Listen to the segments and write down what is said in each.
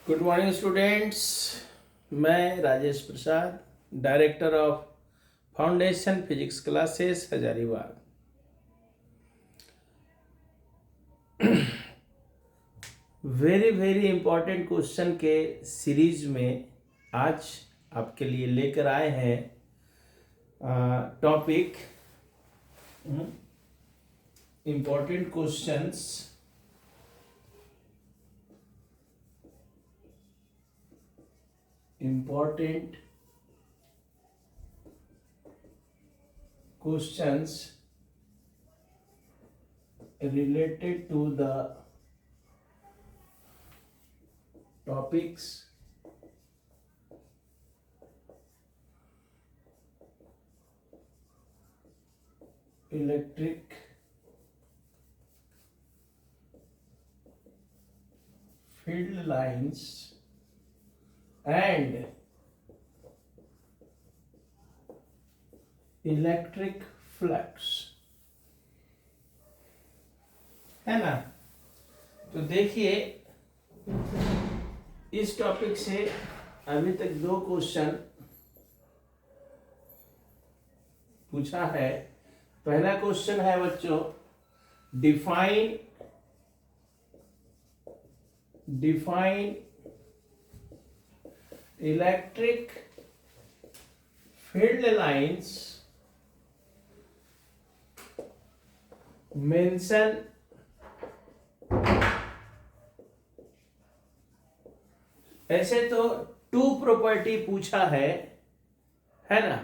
Good morning students. मैं Rajesh Prasad, director of foundation physics classes Hazaribagh. Very important question के series में आज आपके लिए लेकर आए हैं topic important questions related to the topics electric field lines and electric flux, है ना। तो देखिए, इस टॉपिक से अभी तक 2 क्वेश्चन पूछा है। पहला क्वेश्चन है बच्चों, define electric field lines, mention ऐसे तो 2 प्रॉपर्टी पूछा है ना।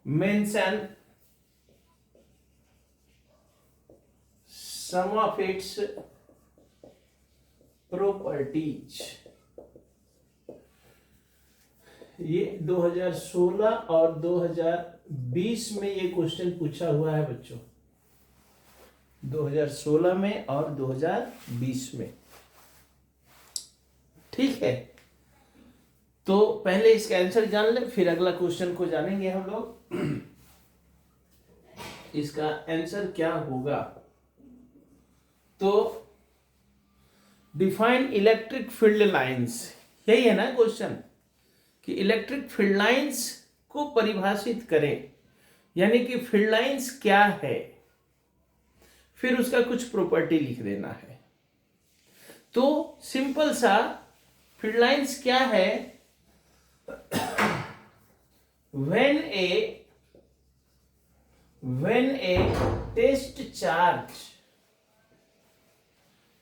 Mention some of its properties, ये 2016 और 2020 में ये क्वेश्चन पूछा हुआ है बच्चों, 2016 में और 2020 में। ठीक है, तो पहले इसका आंसर जान ले, फिर अगला क्वेश्चन को जानेंगे हम लोग। इसका आंसर क्या होगा? तो डिफाइन इलेक्ट्रिक फील्ड लाइंस, यही है ना क्वेश्चन, कि इलेक्ट्रिक फील्ड लाइंस को परिभाषित करें, यानी कि फील्ड लाइंस क्या है, फिर उसका कुछ प्रॉपर्टी लिख देना है। तो सिंपल सा फील्ड लाइंस क्या है? when a test charge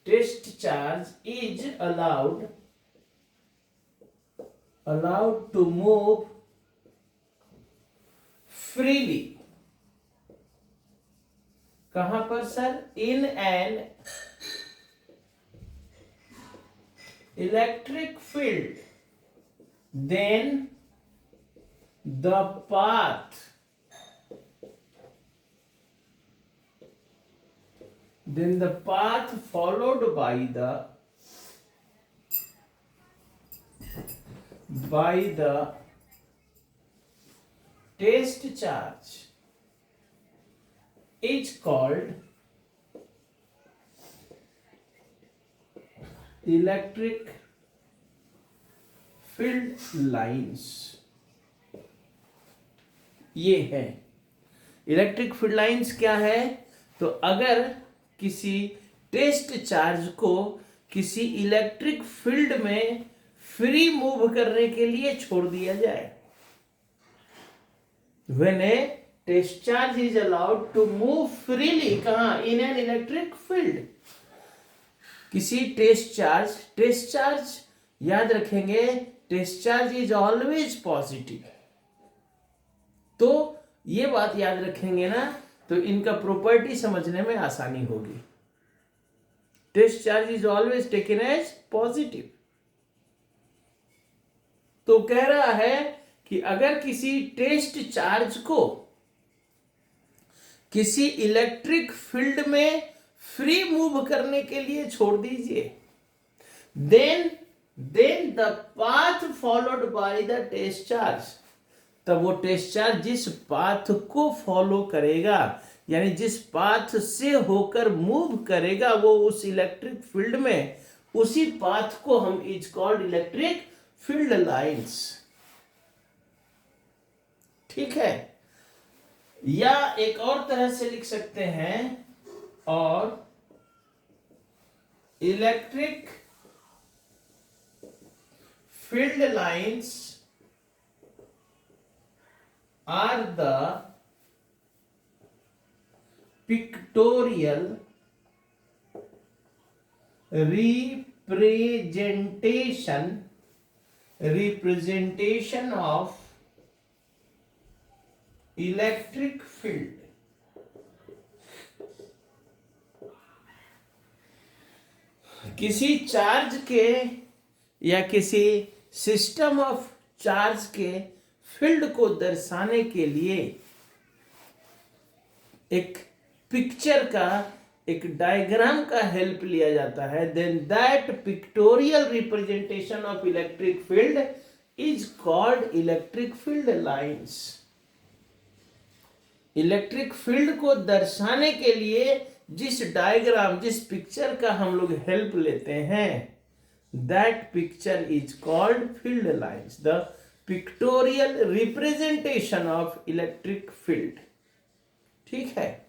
is allowed to move freely, कहां पर sir? in an electric field, then the path followed by the test charge is called electric field lines। ये है इलेक्ट्रिक फील्ड लाइंस। क्या है? तो अगर किसी टेस्ट चार्ज को किसी इलेक्ट्रिक फील्ड में फ्री मूव करने के लिए छोड़ दिया जाए, when a test charge is allowed to move freely, कहां? in an electric field, किसी टेस्ट चार्ज याद रखेंगे, test charge is always positive. तो ये बात याद रखेंगे ना, तो इनका प्रॉपर्टी समझने में आसानी होगी। Test charge is always taken as positive. तो कह रहा है कि अगर किसी टेस्ट चार्ज को किसी इलेक्ट्रिक फील्ड में फ्री मूव करने के लिए छोड़ दीजिए, then the path followed by the test charge, तब वो टेस्ट चार्ज जिस पाथ को फॉलो करेगा, यानी जिस पाथ से होकर मूव करेगा, वो उस इलेक्ट्रिक फील्ड में उसी पाथ को हम is called electric field lines. ठीक है, या एक और तरह से लिख सकते हैं, और electric field lines are the pictorial representation of electric field। किसी चार्ज के या किसी सिस्टम ऑफ चार्ज के फील्ड को दर्शाने के लिए एक पिक्चर का, एक डायग्राम का हेल्प लिया जाता है। Then that pictorial representation of electric field is called electric field lines. Electric field को दर्शाने के लिए जिस डायग्राम, जिस पिक्चर का हम लोग हेल्प लेते हैं, that picture is called field lines, the pictorial representation of electric field. ठीक है,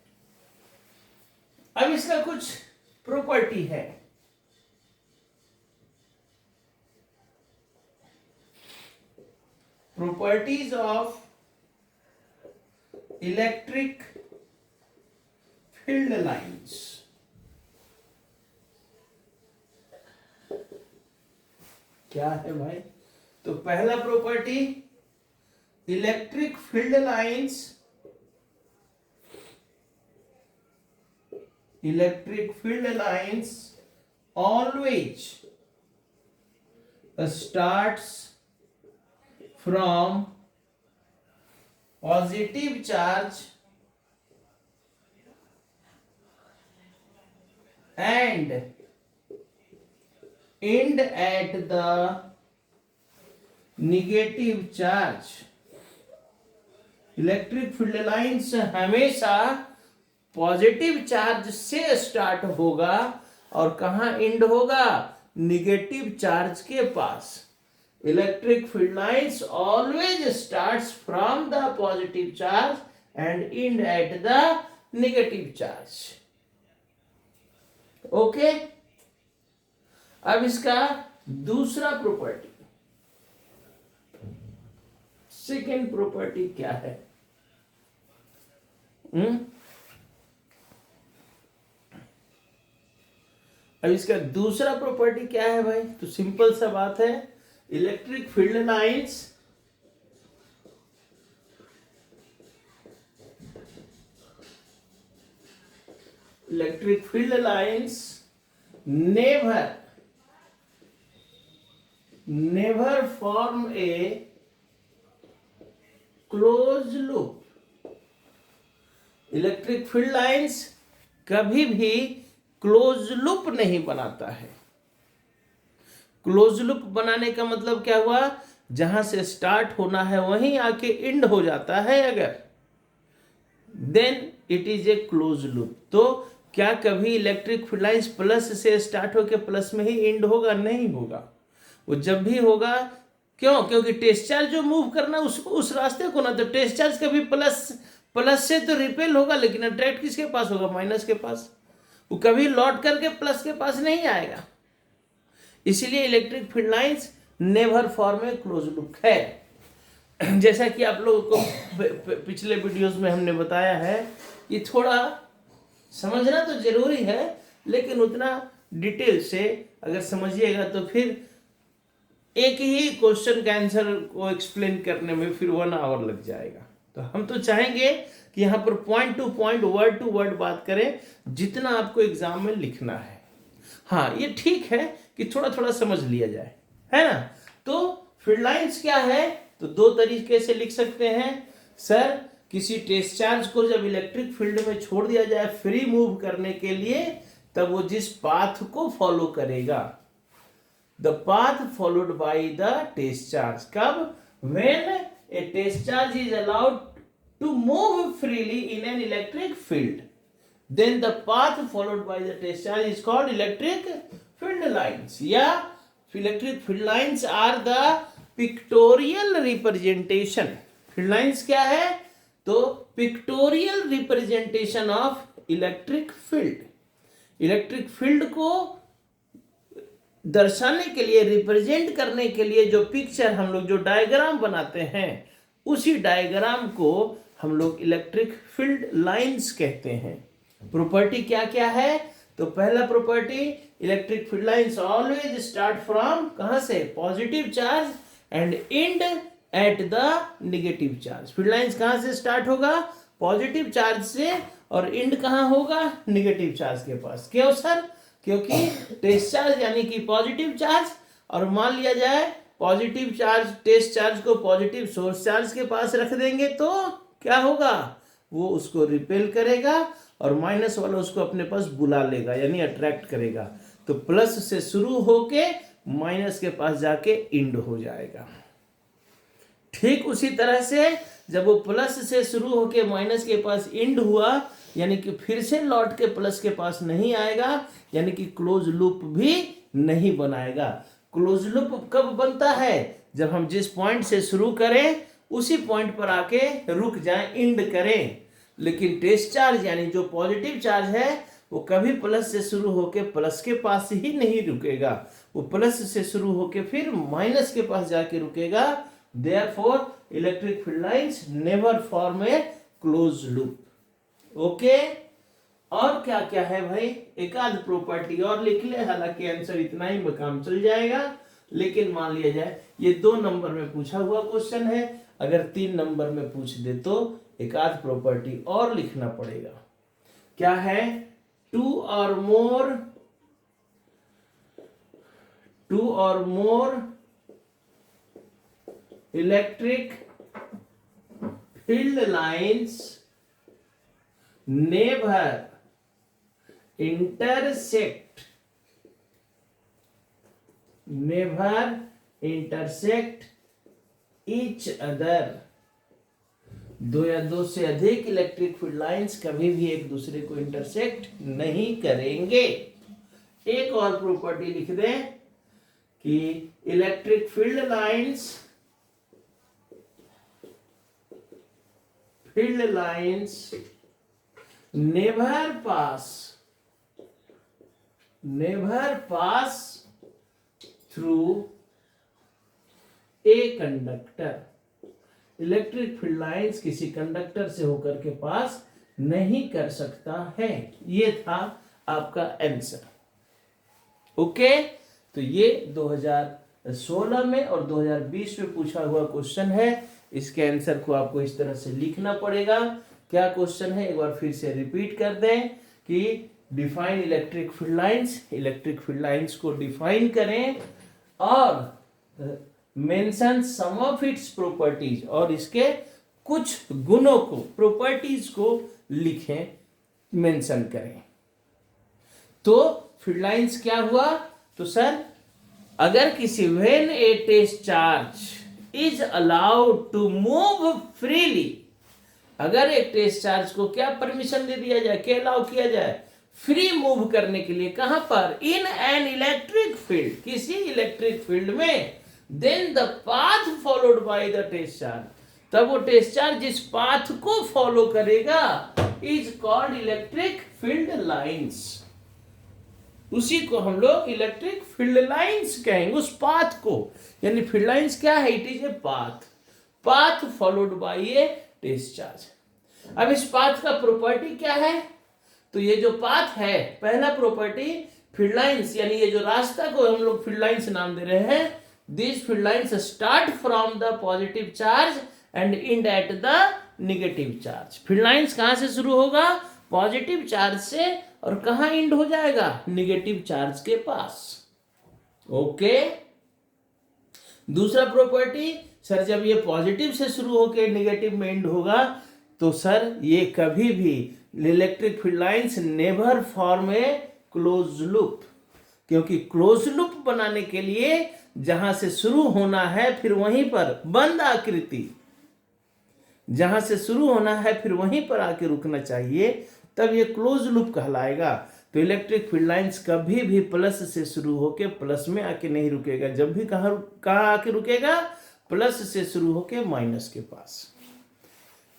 अब इसका कुछ प्रॉपर्टी है। Properties of electric field lines. क्या है भाई? तो पहला property, electric field lines, electric field lines always starts from positive charge and end at the negative charge। Electric field lines हमेशा पॉजिटिव चार्ज से स्टार्ट होगा और कहां एंड होगा? निगेटिव चार्ज के पास। Electric field lines always starts from the positive charge and end at the negative charge. Okay, अब इसका दूसरा प्रॉपर्टी, सेकेंड प्रॉपर्टी क्या है? अब इसका दूसरा प्रॉपर्टी क्या है भाई? तो सिंपल सा बात है, electric field lines never form a closed loop। Electric field lines कभी भी क्लोज लूप नहीं बनाता है। क्लोज लूप बनाने का मतलब क्या हुआ? जहां से स्टार्ट होना है वहीं आके एंड हो जाता है, अगर then it is a close loop. तो क्या कभी इलेक्ट्रिक फील्ड लाइंस प्लस से स्टार्ट होकर प्लस में ही एंड होगा? नहीं होगा। वो जब भी होगा, क्यों? क्योंकि टेस्ट चार्ज जो मूव करना उसको उस रास्ते को ना, तो टेस्ट चार्ज कभी प्लस से तो रिपेल होगा, लेकिन अट्रैक्ट किसके पास होगा? माइनस के पास। वो कभी लौट करके प्लस के पास नहीं आएगा। इसलिए electric field lines never form a close loop है। जैसा कि आप लोगों को पिछले वीडियोस में हमने बताया है, ये थोड़ा समझना तो जरूरी है, लेकिन उतना डिटेल से अगर समझिएगा तो फिर एक ही क्वेश्चन का आंसर को एक्सप्लेन करने में फिर 1 आवर लग जाएगा। तो हम तो चाहेंगे कि यहाँ पर point to point, word to word बात करें, जितना आपको एग्जाम में लिखना है। हाँ, ये ठीक है कि थोड़ा थोड़ा समझ लिया जाए, है ना? तो फील्ड लाइंस क्या है? तो दो तरीके से लिख सकते हैं। सर, किसी टेस्ट चार्ज को जब इलेक्ट्रिक फील्ड में छोड़ दिया जाए फ्री मूव करने के लिए, तब वो जिस पाथ को फॉलो करेगा, the path followed by the test charge. कब? When a test charge is allowed to move freely in an electric field, then the path followed by the test charge is called electric field lines या electric field lines are the pictorial representation. Field lines क्या है? तो pictorial representation of electric field. Electric field को दर्शाने के लिए, represent करने के लिए जो पिक्चर हम लोग, जो डायग्राम बनाते हैं, उसी डायग्राम को हम लोग इलेक्ट्रिक फील्ड लाइंस कहते हैं। प्रॉपर्टी क्या क्या है? तो पहला property, electric field lines always start from कहां से? Positive charge and end at the negative charge. Field lines कहां से स्टार्ट होगा? पॉजिटिव चार्ज से, और एंड कहां होगा? नेगेटिव चार्ज के पास। क्यों सर? क्योंकि टेस्ट चार्ज यानी कि पॉजिटिव चार्ज, और मान लिया जाए पॉजिटिव चार्ज, टेस्ट चार्ज को पॉजिटिव सोर्स चार्ज के पास रख देंगे तो क्या होगा? वो उसको रिपेल करेगा और माइनस वाला उसको अपने पास बुला लेगा, यानी अट्रैक्ट करेगा। तो प्लस से शुरू होके माइनस के पास जाके इंड हो जाएगा। ठीक उसी तरह से जब वो प्लस से शुरू होके माइनस के पास इंड हुआ, यानी कि फिर से लौट के प्लस के पास नहीं आएगा, यानी कि क्लोज लूप भी नहीं बनाएगा। क्लोज लूप कब बनता है? जब हम जिस पॉइंट से शुरू करें उसी पॉइंट पर आके रुक जाएं, इंड करें। लेकिन टेस्ट चार्ज यानी जो पॉजिटिव चार्ज है वो कभी प्लस से शुरू होके प्लस के पास ही नहीं रुकेगा, वो प्लस से शुरू होके फिर माइनस के पास जाके रुकेगा। Therefore electric field lines never form a close loop. Okay, और क्या क्या है भाई? एक आध प्रॉपर्टी और लिख ले, हालांकि आंसर इतना ही में काम चल जाएगा। लेकिन मान लिया जाए ये 2 नंबर में पूछा हुआ क्वेश्चन है, अगर 3 नंबर में पूछ दे तो एक आध प्रॉपर्टी और लिखना पड़ेगा। क्या है? 2 or more electric field lines never intersect each other। 2 या 2 से अधिक इलेक्ट्रिक फील्ड लाइंस कभी भी एक दूसरे को इंटरसेक्ट नहीं करेंगे। एक और प्रॉपर्टी लिख दें कि electric field lines never pass through a conductor। Electric field lines किसी कंडक्टर से होकर के पास नहीं कर सकता है। ये था आपका आंसर। ओके, तो ये 2016 में और 2020 में पूछा हुआ क्वेश्चन है। इसके आंसर को आपको इस तरह से लिखना पड़ेगा। क्या क्वेश्चन है एक बार फिर से रिपीट कर दें कि define electric field lines. Electric field lines को डिफाइन करें और mention some of its properties, और इसके कुछ गुणों को, प्रॉपर्टीज को लिखें, मेंशन करें। तो फील्ड लाइंस क्या हुआ? तो सर अगर किसी when a test charge is allowed to move freely, अगर एक टेस्ट चार्ज को क्या परमिशन दे दिया जाए, क्या अलाउ किया जाए? फ्री मूव करने के लिए। कहां पर? इन एन इलेक्ट्रिक फील्ड, किसी इलेक्ट्रिक फील्ड में। Then the path followed by the test charge, तब वो टेस्ट चार्ज जिस पाथ को फॉलो करेगा is called electric field lines. उसी को हम लोग इलेक्ट्रिक फील्ड लाइंस कहेंगे, उस पाथ को। यानी फील्ड लाइंस क्या है? It is a path followed by a test charge. अब इस पाथ का प्रॉपर्टी क्या है? तो ये जो पाथ है, पहला प्रॉपर्टी फील्ड लाइंस, यानी ये जो रास्ता को हम लोग फील्ड लाइंस नाम दे रहे हैं, this field lines start from the positive charge and end at the negative charge. Field lines कहां से शुरू होगा? पॉजिटिव चार्ज से, और कहां एंड हो जाएगा? नेगेटिव चार्ज के पास। ओके, दूसरा प्रॉपर्टी, सर जब ये पॉजिटिव से शुरू होकर नेगेटिव में एंड होगा तो सर ये कभी भी electric field lines never form a close loop, क्योंकि क्लोज लूप बनाने के लिए जहां से शुरू होना है फिर वहीं पर बंद आकृति, जहां से शुरू होना है फिर वहीं पर आके रुकना चाहिए, तब ये क्लोज लूप कहलाएगा। तो इलेक्ट्रिक फील्ड लाइंस कभी भी प्लस से शुरू होके प्लस में आके नहीं रुकेगा, जब भी कहाँ आके रुकेगा, प्लस से शुरू होके माइनस के पास,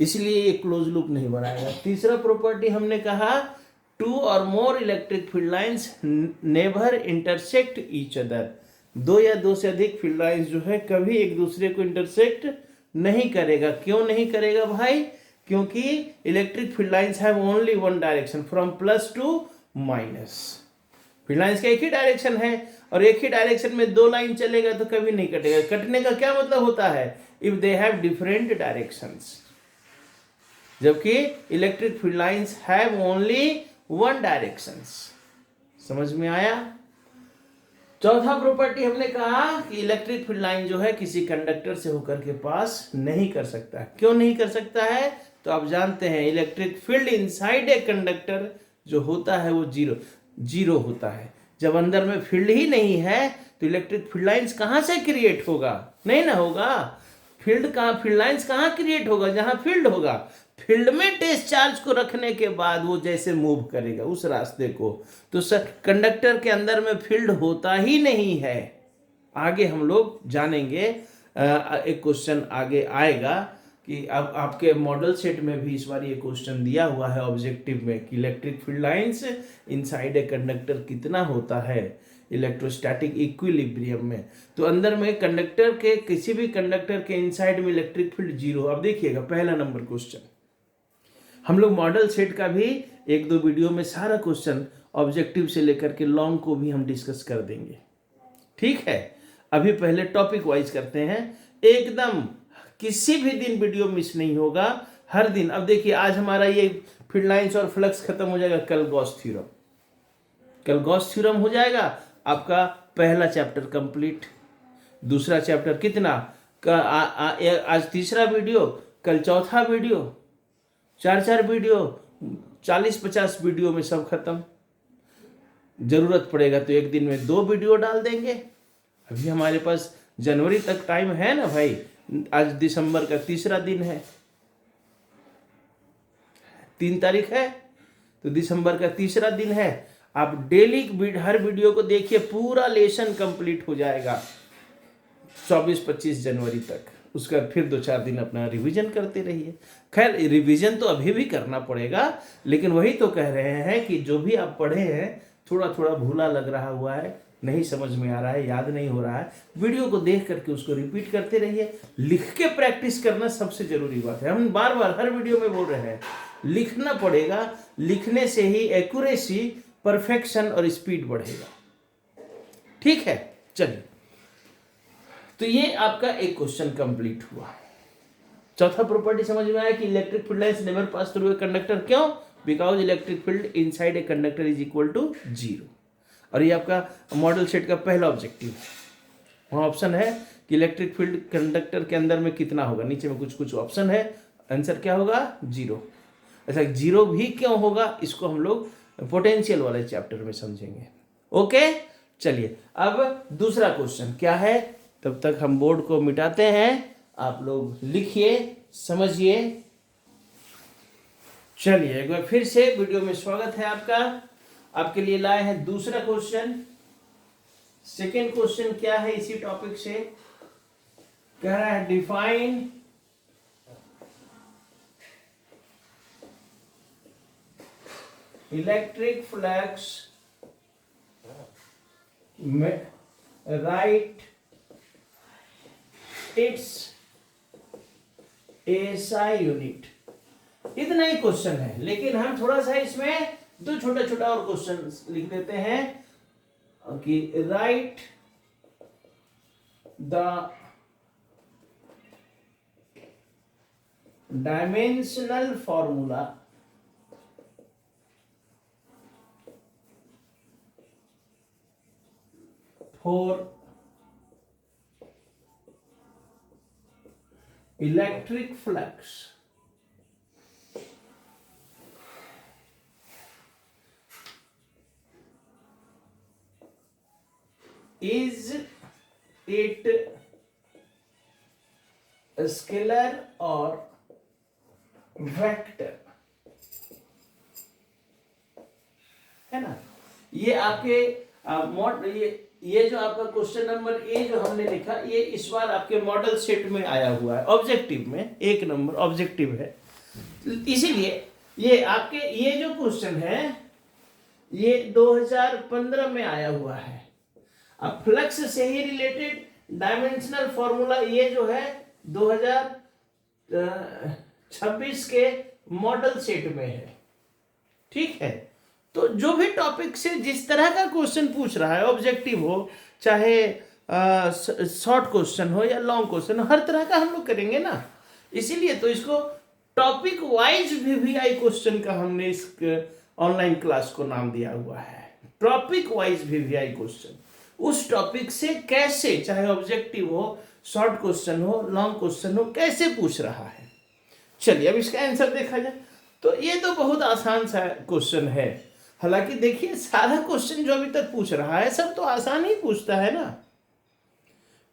इसलिए ये क्लोज लूप नहीं बनाएगा। तीसरा प्रॉपर्टी हमने कहा, टू और more electric field lines never intersect each other, दो या दो से अधिक फील्ड लाइंस जो है कभी एक दूसरे को इंटरसेक्ट नहीं करेगा। क्यों नहीं करेगा भाई? क्योंकि electric field lines have only one direction, from plus two minus. Field lines का एक ही डायरेक्शन है और एक ही डायरेक्शन में दो लाइन चलेगा तो कभी नहीं कटेगा। कटने का क्या मतलब होता है? If they have different directions, जबकि electric field lines have only one directions. समझ में आया? चौथा प्रॉपर्टी हमने कहा कि इलेक्ट्रिक फील्ड लाइन जो है किसी कंडक्टर से होकर के पास नहीं कर सकता। क्यों नहीं कर सकता है? तो आप जानते हैं electric field inside a conductor जो होता है वो जीरो होता है। जब अंदर में फील्ड ही नहीं है तो इलेक्ट्रिक फील्ड लाइंस कहां से क्रिएट होगा? नहीं ना होगा। फील्ड लाइंस कहां क्रिएट होगा? जहां फील्ड होगा। फील्ड में टेस्ट चार्ज को रखने के बाद वो जैसे मूव करेगा उस रास्ते को, तो सर कंडक्टर के अंदर में फील्ड होता ही नहीं है। आगे हम लोग जानेंगे, एक क्वेश्चन आगे आएगा कि अब आपके मॉडल सेट में भी इस बार ये क्वेश्चन दिया हुआ है ऑब्जेक्टिव में कि electric field lines inside a conductor कितना होता है इलेक्ट्रोस्टैटिक इक्विलिब्रियम में। तो अंदर में कंडक्टर के, किसी भी कंडक्टर के इनसाइड में इलेक्ट्रिक फील्ड जीरो। अब देखिएगा पहला नंबर क्वेश्चन, हम लोग मॉडल सेट का भी एक दो वीडियो में सारा क्वेश्चन ऑब्जेक्टिव से लेकर के लॉन्ग को भी हम डिस्कस कर देंगे, ठीक है। अभी पहले टॉपिक वाइज करते हैं, एकदम किसी भी दिन वीडियो मिस नहीं होगा, हर दिन। अब देखिए आज हमारा ये फील्ड लाइंस और फ्लक्स खत्म हो जाएगा, कल गॉस थ्योरम हो जाएगा, आपका पहला चैप्टर कंप्लीट। दूसरा चैप्टर कितना आज तीसरा वीडियो, कल चौथा वीडियो, चार वीडियो, 40-50 वीडियो में सब खत्म। जरूरत पड़ेगा तो एक दिन में 2 वीडियो डाल देंगे। अभी हमारे पास जनवरी तक टाइम है ना भाई। आज दिसंबर का तीसरा दिन है, 3 तारीख है, तो दिसंबर का तीसरा दिन है। आप डेली हर वीडियो को देखिए, पूरा लेसन कंप्लीट हो जाएगा 24-25 जनवरी तक। उसका फिर 2-4 दिन अपना रिवीजन करते रहिए। खैर रिवीजन तो अभी भी करना पड़ेगा, लेकिन वही तो कह रहे हैं कि जो भी आप पढ़े हैं थोड़ा थोड़ा भूला लग रहा हुआ है, नहीं समझ में आ रहा है, याद नहीं हो रहा है, वीडियो को देख करके उसको रिपीट करते रहिए। लिख के प्रैक्टिस करना सबसे जरूरी बात है। हम बार बार हर वीडियो में बोल रहे हैं, लिखना पड़ेगा। लिखने से ही एक्यूरेसी, परफेक्शन और स्पीड बढ़ेगा, ठीक है। चलिए, तो ये आपका एक क्वेश्चन कंप्लीट हुआ। चौथा प्रॉपर्टी समझ में आया कि electric field lines never pass through a conductor. क्यों? Because electric field inside a conductor is equal to 0। और ये आपका मॉडल सेट का पहला ऑब्जेक्टिव। वहाँ ऑप्शन है कि इलेक्ट्रिक फील्ड कंडक्टर के अंदर में कितना होगा, नीचे में कुछ ऑप्शन है, आंसर क्या होगा? 0। ऐसा 0 भी क्यों होगा, इसको हम लोग पोटेंशियल वाले चैप्टर में समझेंगे। ओके, चलिए अब दूसरा क्वेश्चन क्या है, तब तक हम बोर्ड को मिटाते हैं, आप लोग लिखिए, समझिए। चलिए एक बार फिर से वीडियो में स्वागत है आपका। आपके लिए लाए हैं दूसरा क्वेश्चन। सेकेंड क्वेश्चन क्या है इसी टॉपिक से, कह रहा है define electric flux, right it's SI unit. इतना ही क्वेश्चन है, लेकिन हम थोड़ा सा इसमें 2 छोटा और क्वेश्चन लिख देते हैं कि right the dimensional formula for electric flux is it a scalar or vector, है ना। ये आपके ये जो आपका क्वेश्चन नंबर ए जो हमने लिखा, ये इस बार आपके मॉडल सेट में आया हुआ है, ऑब्जेक्टिव में 1 नंबर ऑब्जेक्टिव है। इसीलिए ये आपके ये जो क्वेश्चन है ये 2015 में आया हुआ है। अब फ्लक्स से ही रिलेटेड डायमेंशनल फॉर्मूला ये जो है 2026 के मॉडल सेट में है। ठीक है, तो जो भी टॉपिक से जिस तरह का क्वेश्चन पूछ रहा है, ऑब्जेक्टिव हो चाहे शॉर्ट क्वेश्चन हो या लॉन्ग क्वेश्चन हो, हर तरह का हम लोग करेंगे ना। इसीलिए तो इसको टॉपिक वाइज वीवीआई क्वेश्चन का हमने इस ऑनलाइन क्लास को नाम दिया हुआ है, टॉपिक वाइज वीवीआई क्वेश्चन। उस टॉपिक से कैसे, चाहे ऑब्जेक्टिव हो, शॉर्ट क्वेश्चन हो, लॉन्ग क्वेश्चन हो, कैसे पूछ रहा है। चलिए अब इसका आंसर देखा जाए तो ये तो बहुत आसान सा क्वेश्चन है। हालांकि देखिए सारा क्वेश्चन जो अभी तक पूछ रहा है सब तो आसान ही पूछता है ना।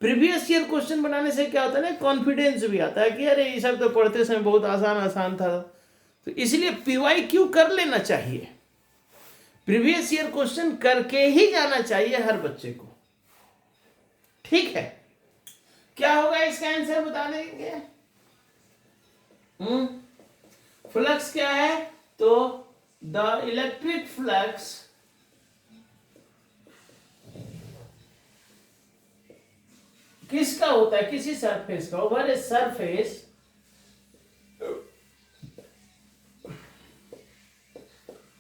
प्रीवियस ईयर क्वेश्चन बनाने से क्या होता है ना, कॉन्फिडेंस भी आता है कि अरे ये सब तो पढ़ते समय बहुत आसान आसान था। तो इसलिए पीवाईक्यू कर लेना चाहिए, प्रीवियस ईयर क्वेश्चन करके ही जाना चाहिए हर बच्चे को। ठीक है, क्या होगा इसका आंसर बता देंगे। फ्लक्स क्या है, तो द इलेक्ट्रिक फ्लक्स किसका होता है, किसी सरफेस का, over a surface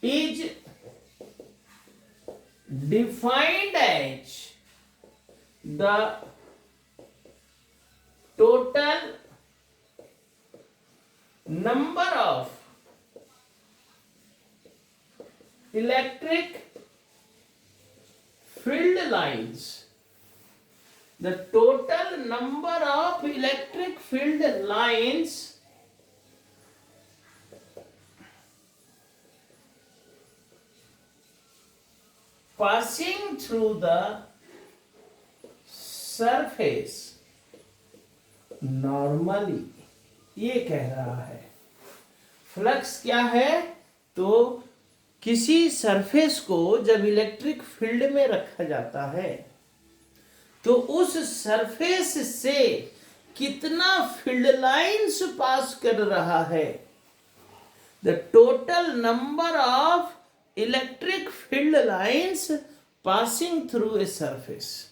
is defined as the total number of electric field lines, the total number of electric field lines passing through the surface normally, ये कह रहा है। फ्लक्स क्या है, तो किसी सरफेस को जब इलेक्ट्रिक फील्ड में रखा जाता है तो उस सरफेस से कितना फील्ड लाइंस पास कर रहा है, the total number of electric field lines passing through a surface.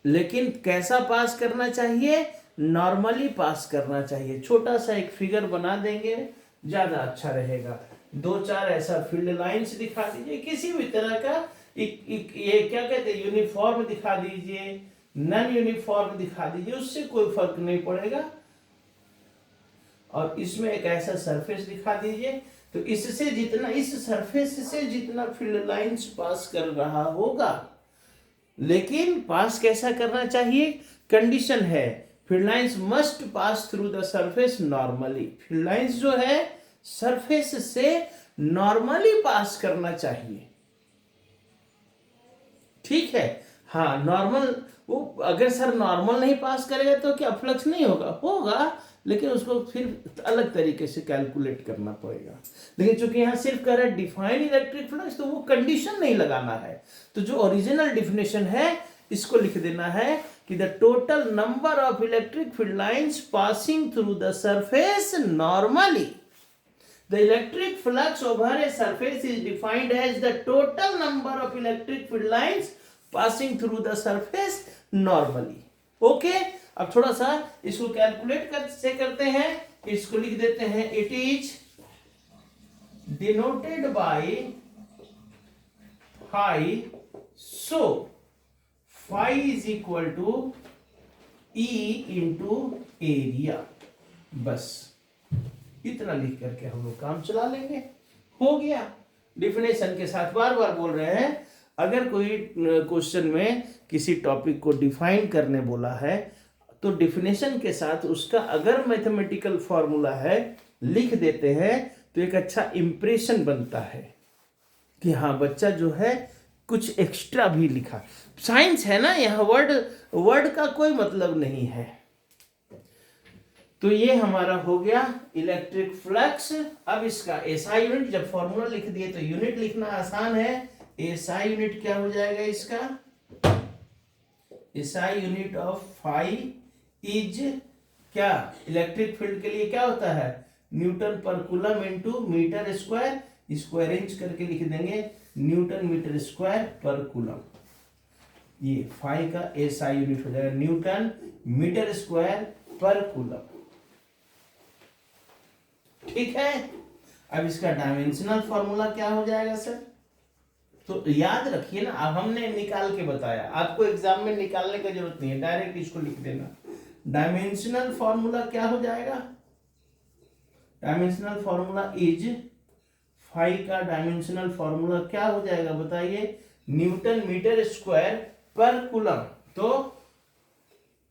लेकिन कैसा पास करना चाहिए, नॉर्मली पास करना चाहिए। छोटा सा एक फिगर बना देंगे, ज्यादा अच्छा रहेगा। 2-4 ऐसा फील्ड लाइंस दिखा दीजिए, किसी भी तरह का ये क्या कहते हैं, यूनिफॉर्म दिखा दीजिए, नॉन यूनिफॉर्म दिखा दीजिए, उससे कोई फर्क नहीं पड़ेगा। और इसमें एक ऐसा सरफेस दिखा दीजिए, तो इससे जितना, इस सरफेस से जितना फील्ड लाइंस पास कर रहा होगा, लेकिन पास कैसा करना चाहिए, कंडीशन है field lines must pass through the surface normally. Field lines जो है सरफेस से नॉर्मली पास करना चाहिए। ठीक है, हाँ नॉर्मल, वो अगर सर नॉर्मल नहीं पास करेगा तो क्या फ्लक्स नहीं होगा, होगा, लेकिन उसको फिर अलग तरीके से कैलकुलेट करना पड़ेगा। लेकिन चूंकि यहाँ सिर्फ कह रहा है डिफाइन इलेक्ट्रिक फ्लक्स, तो वो कंडीशन नहीं लगाना है। तो जो ओरिजिनल डिफिनेशन है इसको लिख देना है कि the total number of electric field lines passing through the surface normally, the electric flux over a surface is defined as the total number of electric field lines passing through the surface normally. Okay, अब थोड़ा सा इसको calculate करते हैं, इसको लिख देते हैं, it is denoted by phi, so phi is equal to E into area। बस इतना लिख करके हम लोग काम चला लेंगे, हो गया। डिफिनेशन के साथ बार बार बोल रहे हैं, अगर कोई क्वेश्चन में किसी टॉपिक को डिफाइन करने बोला है तो डिफिनेशन के साथ उसका अगर मैथमेटिकल फॉर्मूला है लिख देते हैं तो एक अच्छा इंप्रेशन बनता है कि हाँ बच्चा जो है कुछ एक्स्ट्रा भी लिखा। साइंस है ना, यहाँ वर्ड का कोई मतलब नहीं है। तो ये हमारा हो गया इलेक्ट्रिक फ्लक्स। अब इसका एसआई यूनिट, जब फॉर्मूला लिख दिए तो यूनिट लिखना आसान है, एसआई यूनिट क्या हो जाएगा इसका? SI unit of phi is क्या? इलेक्ट्रिक फील्ड के लिए क्या होता है? Newton per coulomb into metre square, इसको अरेंज करके लिख देंगे न्यूटन मीटर स्क्वायर पर कूलम। ये फाई का एसआई यूनिट हो जाएगा न्यूटन मीटर स्क्वायर पर कूलम। ठीक है, अब इसका डायमेंशनल फॉर्मूला क्या हो जाएगा सर? तो याद रखिए ना, अब हमने निकाल के बताया, आपको एग्जाम में निकालने की जरूरत नहीं है, डायरेक्ट इसको लिख देना। डायमेंशनल फॉर्मूला क्या हो जाएगा? डायमेंशनल फॉर्मूला इज, फाई का डायमेंशनल फॉर्मूला क्या हो जाएगा बताइए? न्यूटन मीटर स्क्वायर पर कूलम। तो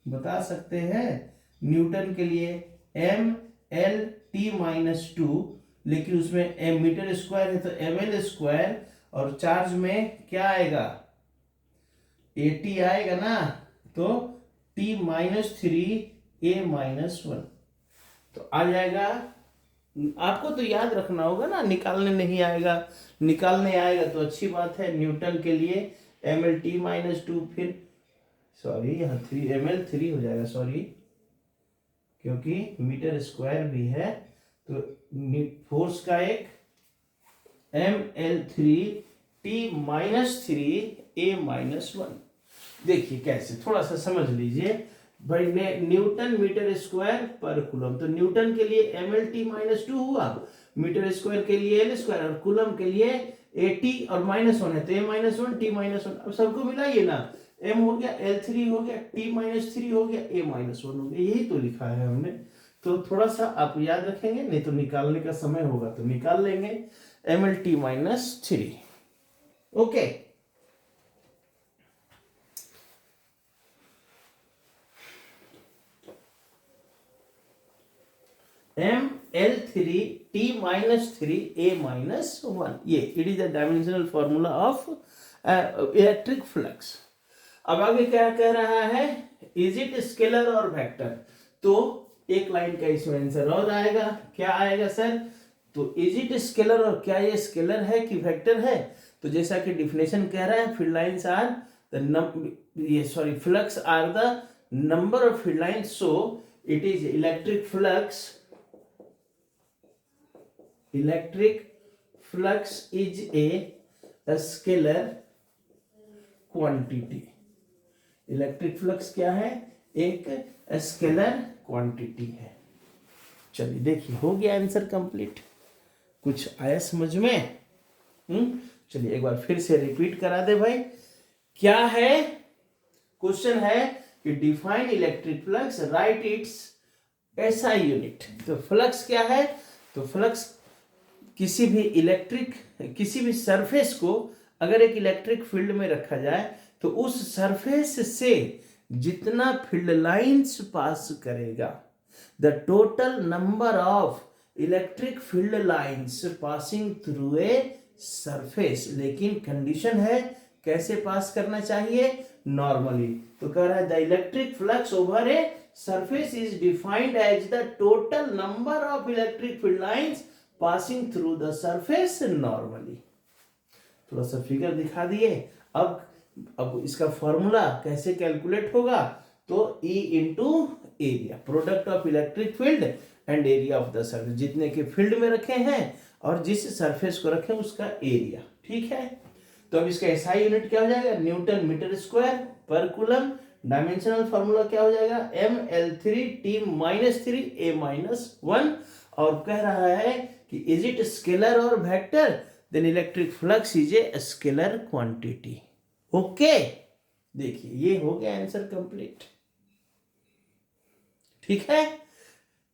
बता सकते हैं न्यूटन के लिए M L T minus two, लेकिन उसमें एम मीटर स्क्वायर है तो एम एल स्क्वायर, और चार्ज में क्या आएगा? एटी आएगा ना, तो T minus three A minus one, तो आ जाएगा। आपको तो याद रखना होगा ना, निकालने नहीं आएगा, निकालने आएगा तो अच्छी बात है। न्यूटन के लिए M L T minus two, फिर सॉरी यहाँ थ्री एम एल थ्री हो जाएगा, सॉरी क्योंकि मीटर स्क्वायर भी है, तो फोर्स का एक M L three T minus three A minus one. देखिए कैसे, थोड़ा सा समझ लीजिए भाई, न्यूटन मीटर स्क्वायर पर कूलम, तो न्यूटन के लिए M L T minus two हुआ, मीटर स्क्वायर के लिए एल स्क्वायर, और कूलम के लिए ए टी और माइनस वन है तो A minus one T minus one. अब सबको मिलाइए ना, एम हो गया, एल थ्री हो गया, टी माइनस थ्री हो गया, ए माइनस वन हो गया, यही तो लिखा है हमने। तो थोड़ा सा आप याद रखेंगे, नहीं तो निकालने का समय होगा तो निकाल लेंगे। M L T minus three, okay. M L three T minus three A minus one, ये it is the dimensional formula of electric flux. अब आगे क्या कह रहा है? इज इट स्केलर और वेक्टर? तो एक लाइन का इसमें आंसर और आएगा, क्या आएगा सर? तो इज इट स्केलर, और क्या ये स्केलर है कि वेक्टर है? तो जैसा कि डिफिनेशन कह रहा है, field lines are the flux are the number of field lines, so it is electric flux is a scalar quantity. Electric flux क्या है? एक स्केलर क्वांटिटी है। चलिए देखिए, हो गया आंसर कंप्लीट। कुछ आया समझ में? चलिए एक बार फिर से रिपीट करा दे भाई। क्या है क्वेश्चन? है कि define electric flux, right it's SI unit. तो फ्लक्स क्या है? तो फ्लक्स किसी भी सरफेस को अगर एक इलेक्ट्रिक फील्ड में रखा जाए तो उस सरफेस से जितना फील्ड लाइंस पास करेगा, the total number of electric field lines passing through a surface. लेकिन कंडीशन है कैसे पास करना चाहिए? नॉर्मली। तो कह रहा है the electric flux over a surface is defined as the total number of electric field lines passing through the surface normally. थोड़ा सा फिगर दिखा दिए। अब इसका फॉर्मूला कैसे कैलकुलेट होगा? तो E into area, product of electric field and area of the surface, जितने के फील्ड में रखे हैं और जिस सरफेस को रखे उसका एरिया। ठीक है, तो अब इसका एसआई यूनिट क्या हो जाएगा? न्यूटन मीटर स्क्वायर पर कूलम। डायमेंशनल फॉर्मूला क्या हो जाएगा? M L three T minus three A minus one. और कह रहा है कि इज इट स्केलर और vector? Then electric flux is a scalar quantity. Okay, देखिए ये हो गया आंसर कंप्लीट। ठीक है,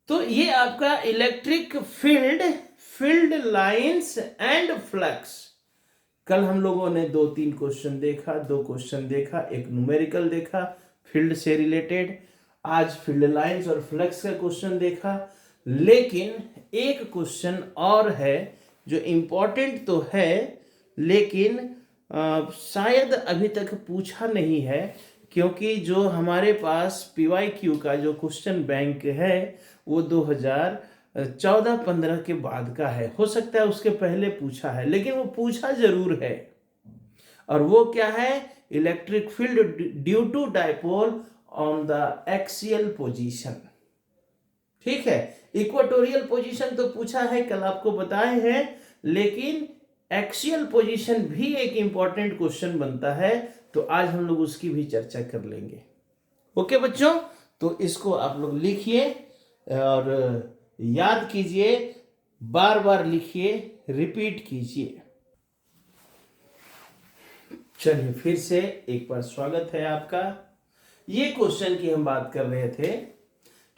तो ये आपका electric field lines and flux. कल हम लोगों ने 2-3 क्वेश्चन देखा, 2 क्वेश्चन देखा, एक न्यूमेरिकल देखा फील्ड से रिलेटेड, आज फील्ड लाइंस और फ्लक्स का क्वेश्चन देखा। लेकिन एक क्वेश्चन और है जो इम्पोर्टेंट तो है, लेकिन शायद अभी तक पूछा नहीं है, क्योंकि जो हमारे पास PYQ का जो क्वेश्चन बैंक है वो 2014-15 के बाद का है। हो सकता है उसके पहले पूछा है, लेकिन वो पूछा जरूर है। और वो क्या है, electric field due to dipole on the axial position. ठीक है, इक्वेटोरियल पोजीशन तो पूछा है, कल आपको बताए हैं, लेकिन एक्सियल पोजीशन भी एक इंपॉर्टेंट क्वेश्चन बनता है, तो आज हम लोग उसकी भी चर्चा कर लेंगे। ओके बच्चों, तो इसको आप लोग लिखिए और याद कीजिए, बार बार लिखिए, रिपीट कीजिए। चलिए फिर से एक बार स्वागत है आपका। ये क्वेश्चन की हम बात कर रहे थे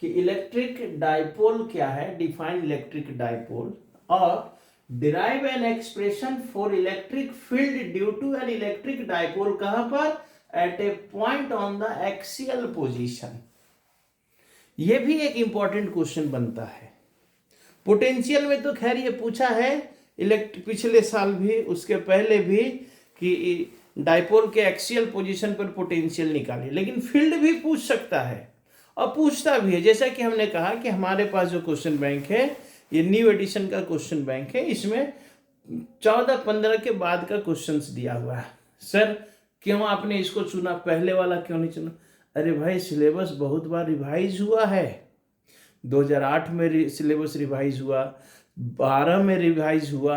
कि इलेक्ट्रिक डाइपोल क्या है, डिफाइन इलेक्ट्रिक डाइपोल, और derive an expression for electric field due to an electric dipole. कहां पर? At a point on the axial position. ये भी एक इंपॉर्टेंट क्वेश्चन बनता है। पोटेंशियल में तो खैर ये पूछा है पिछले साल भी, उसके पहले भी, कि डाइपोल के एक्सियल पोजीशन पर पोटेंशियल निकालिए, लेकिन फील्ड भी पूछ सकता है और पूछता भी है। जैसा कि हमने कहा कि हमारे पास जो क्वेश्चन बैंक है, ये न्यू एडिशन का क्वेश्चन बैंक है, इसमें 14-15 के बाद का क्वेश्चंस दिया हुआ है। सर क्यों आपने इसको चुना, पहले वाला क्यों नहीं चुना? अरे भाई, सिलेबस बहुत बार रिवाइज हुआ है। 2008 में सिलेबस रिवाइज हुआ, 12 में रिवाइज हुआ,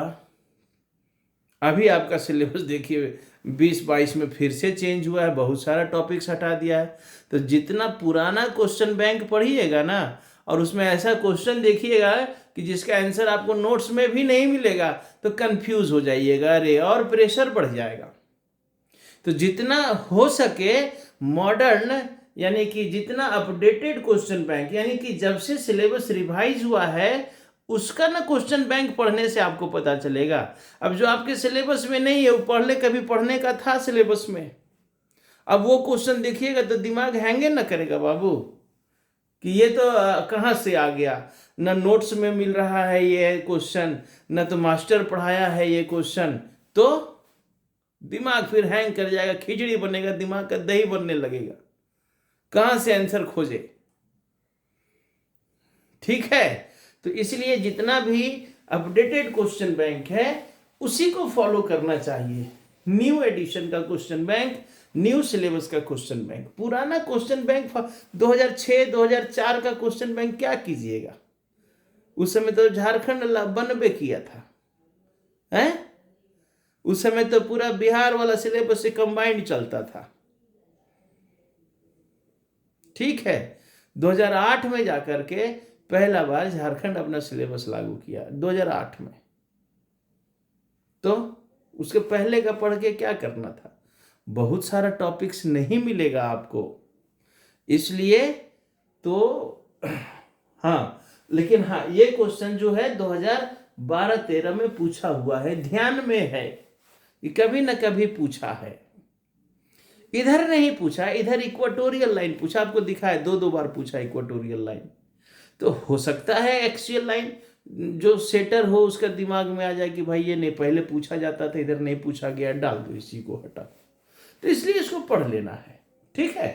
अभी आपका सिलेबस देखिए 20-22 में फिर से चेंज हुआ है, बहुत सारा टॉपिक्स हटा दिया है। तो जितना पुराना क्वेश्चन बैंक पढ़िएगा ना, और उसमें ऐसा क्वेश्चन देखिएगा कि जिसका आंसर आपको नोट्स में भी नहीं मिलेगा, तो कंफ्यूज हो जाइएगा, अरे, और प्रेशर बढ़ जाएगा। तो जितना हो सके मॉडर्न, यानी कि जितना अपडेटेड क्वेश्चन बैंक, यानी कि जब से सिलेबस रिवाइज हुआ है उसका ना क्वेश्चन बैंक पढ़ने से आपको पता चलेगा। अब जो आपके सिलेबस में नहीं है, वो पढ़ने कभी पढ़ने का था सिलेबस में, अब वो क्वेश्चन देखिएगा तो दिमाग हैंगे ना करेगा बाबू, कि ये तो कहाँ से आ गया, ना नोट्स में मिल रहा है ये क्वेश्चन, ना तो मास्टर पढ़ाया है ये क्वेश्चन, तो दिमाग फिर हैंग कर जाएगा, खिचड़ी बनेगा, दिमाग का दही बनने लगेगा, कहां से आंसर खोजे। ठीक है, तो इसलिए जितना भी अपडेटेड क्वेश्चन बैंक है उसी को फॉलो करना चाहिए। न्यू एडिशन का क्वेश्चन बैंक, न्यू सिलेबस का क्वेश्चन बैंक। पुराना क्वेश्चन बैंक 2006-2004 का क्वेश्चन बैंक क्या कीजिएगा, उस समय तो झारखंड बनबे किया था, हैं? उस समय तो पूरा बिहार वाला सिलेबस से कंबाइंड चलता था। ठीक है, 2008 में जाकर के पहला बार झारखंड अपना सिलेबस लागू किया, 2008 में। तो उसके पहले का पढ़ के क्या करना था? बहुत सारा टॉपिक्स नहीं मिलेगा आपको, इसलिए तो हाँ, लेकिन हाँ, ये क्वेश्चन जो है 2012-13 में पूछा हुआ है, ध्यान में है कि कभी ना कभी पूछा है। इधर नहीं पूछा, इधर इक्वेटोरियल लाइन पूछा, आपको दिखा है 2 बार पूछा इक्वेटोरियल लाइन। तो हो सकता है एक्सियल लाइन जो सेटर हो उसका दिमाग में आ जाए कि भाई ये नहीं, पहले पूछा जाता था, इधर नहीं पूछा गया, डाल दो, इसी को हटा। तो इसलिए इसको पढ़ लेना है। ठीक है,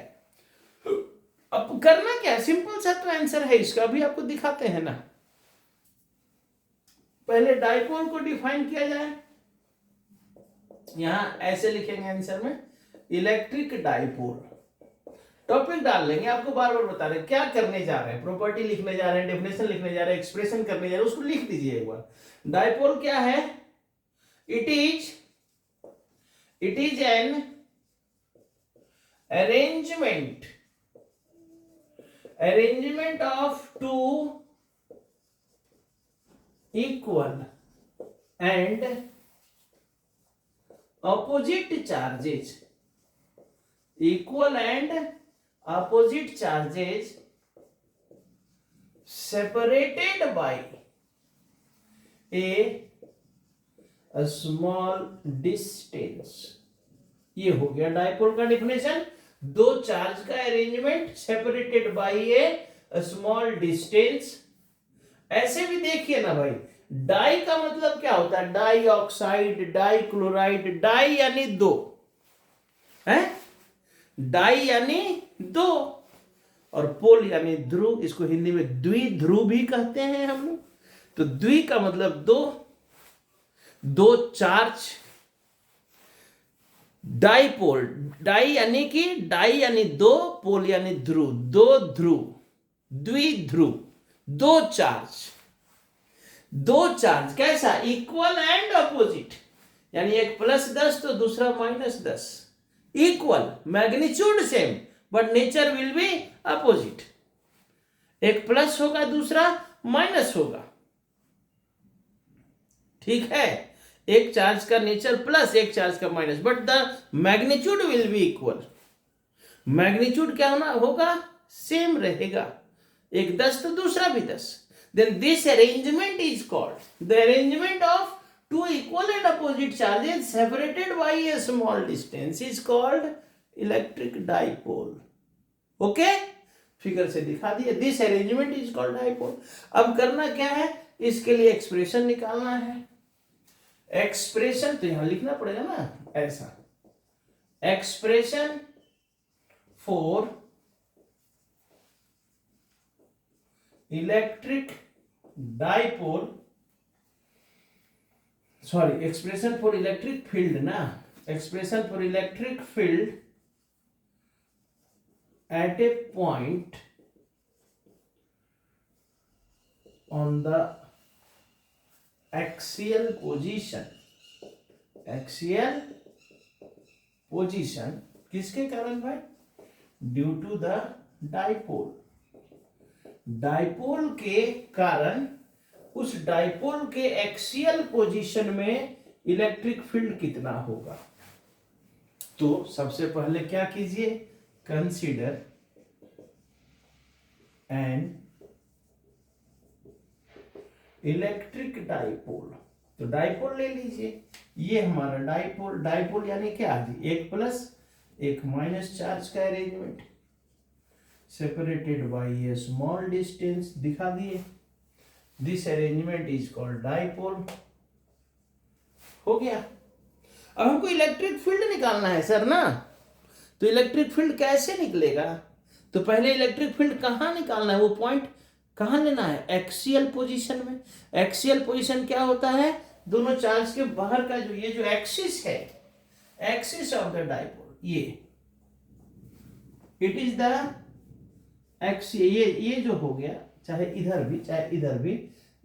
अब करना क्या, सिंपल सा तो आंसर है इसका, भी आपको दिखाते हैं ना। पहले डाइपोल को डिफाइन किया जाए, यहां ऐसे लिखेंगे आंसर में, इलेक्ट्रिक डाइपोल। टॉपिक डाल लेंगे, आपको बार बार बता रहे हैं क्या करने जा रहे हैं, प्रॉपर्टी लिखने जा रहे हैं, डेफिनेशन लिखने जा रहे हैं, एक्सप्रेशन करने जा रहे हैं, उसको लिख दीजिए एक बार। डाइपोल क्या है? It is an arrangement of two equal and opposite charges, equal and opposite charges separated by a small distance। ये हो गया डाइपोल का डिफिनेशन, दो चार्ज का arrangement separated by A small distance. ऐसे भी देखिए ना भाई, डाई का मतलब क्या होता है? Dioxide, dichloride, di यानी दो, है? डाई यानी दो, और पोल यानी ध्रुव, इसको हिंदी में द्विध्रुव भी कहते हैं हम लोग। तो द्वि का मतलब दो, दो चार्ज डाईपोल, डाई यानी कि डाई यानी दो, पोल यानी ध्रुव, दो ध्रुव, द्विध्रुव, दो चार्ज, दो चार्ज कैसा, इक्वल एंड अपोजिट, यानी एक +10 तो दूसरा -10, equal, magnitude same but nature will be opposite, एक प्लस होगा दूसरा माइनस होगा, ठीक है, एक चार्ज का नेचर प्लस, एक चार्ज का minus, but the magnitude will be equal, magnitude क्या होना होगा, सेम रहेगा, एक 10 तो दूसरा भी 10, then this arrangement is called, the arrangement of two equal and opposite charges separated by a small distance is called electric dipole. okay, figure से दिखा दिया, this arrangement is called dipole. अब करना क्या है, इसके लिए एक्सप्रेशन निकालना है, एक्सप्रेशन तो यहां लिखना पड़ेगा ना ऐसा, expression for electric dipole, sorry expression for electric field ना, expression for electric field at a point on the axial position, axial position किसके कारण भाई, due to the dipole, dipole के कारण उस डाइपोल के एक्सियल पोजीशन में इलेक्ट्रिक फील्ड कितना होगा। तो सबसे पहले क्या कीजिए, कंसीडर एन इलेक्ट्रिक डाइपोल, तो डाइपोल ले लीजिए, ये हमारा डाइपोल, डाइपोल यानी क्या, एक प्लस एक माइनस चार्ज का arrangement, separated by A small distance, दिखा दिए, this arrangement is called dipole, हो गया। अब हमको इलेक्ट्रिक फील्ड निकालना है सर ना, तो इलेक्ट्रिक फील्ड कैसे निकलेगा, तो पहले इलेक्ट्रिक फील्ड कहां निकालना है, वो पॉइंट कहां लेना है, एक्सियल पोजीशन में। एक्सियल पोजीशन क्या होता है, दोनों चार्ज के बाहर का जो ये जो एक्सिस है, एक्सिस ऑफ द डाइपोल, ये इट इज द एक्सियल, ये जो हो गया, चाहे इधर भी चाहे इधर भी,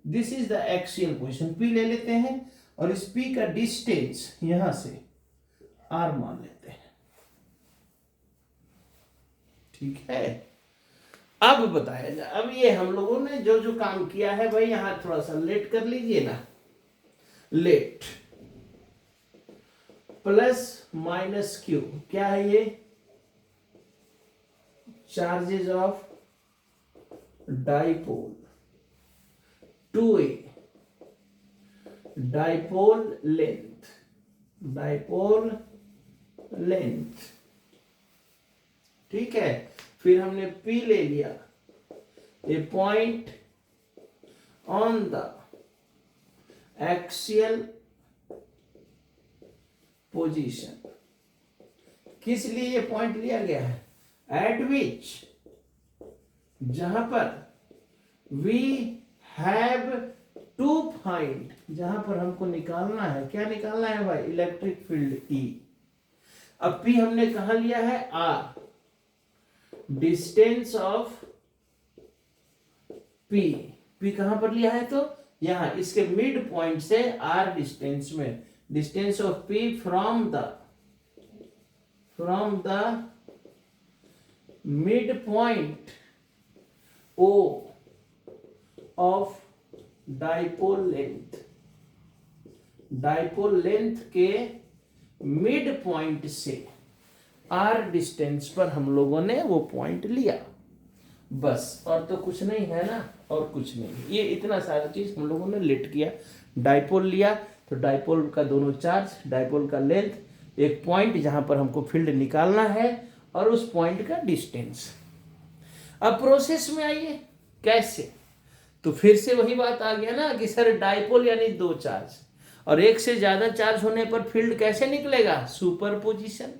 this is the axial position, P ले लेते हैं और इस पी का डिस्टेंस यहां से आर मान लेते हैं, ठीक है। अब बताया जाए, अब ये हम लोगों ने जो जो काम किया है भाई, यहां थोड़ा सा लेट कर लीजिए ना, लेट प्लस माइनस क्यू, क्या है ये, charges of dipole, 2a dipole length, dipole length, ठीक है। फिर हमने P ले लिया, a point on the axial position, किस लिए ये पॉइंट लिया गया है, एट विच, जहां पर वी हैव टू फाइंड, जहां पर हमको निकालना है, क्या निकालना है भाई, इलेक्ट्रिक फील्ड E। अब P हमने कहा लिया है, R, distance of P, P कहां पर लिया है, तो यहां इसके मिड पॉइंट से R डिस्टेंस में, distance of P from the mid point O of dipole length, dipole length के मिड पॉइंट से R डिस्टेंस पर हम लोगों ने वो पॉइंट लिया, बस, और तो कुछ नहीं है ना, और कुछ नहीं, ये इतना सारा चीज हम लोगों ने लेट किया, डाइपोल लिया, तो डाइपोल का दोनों चार्ज, डाइपोल का लेंथ, एक पॉइंट जहां पर हमको फील्ड निकालना है, और उस पॉइंट का डिस्टेंस। अब प्रोसेस में आइए, कैसे, तो फिर से वही बात आ गया ना कि सर डाइपोल यानी दो चार्ज, और एक से ज्यादा चार्ज होने पर फील्ड कैसे निकलेगा, सुपरपोजिशन,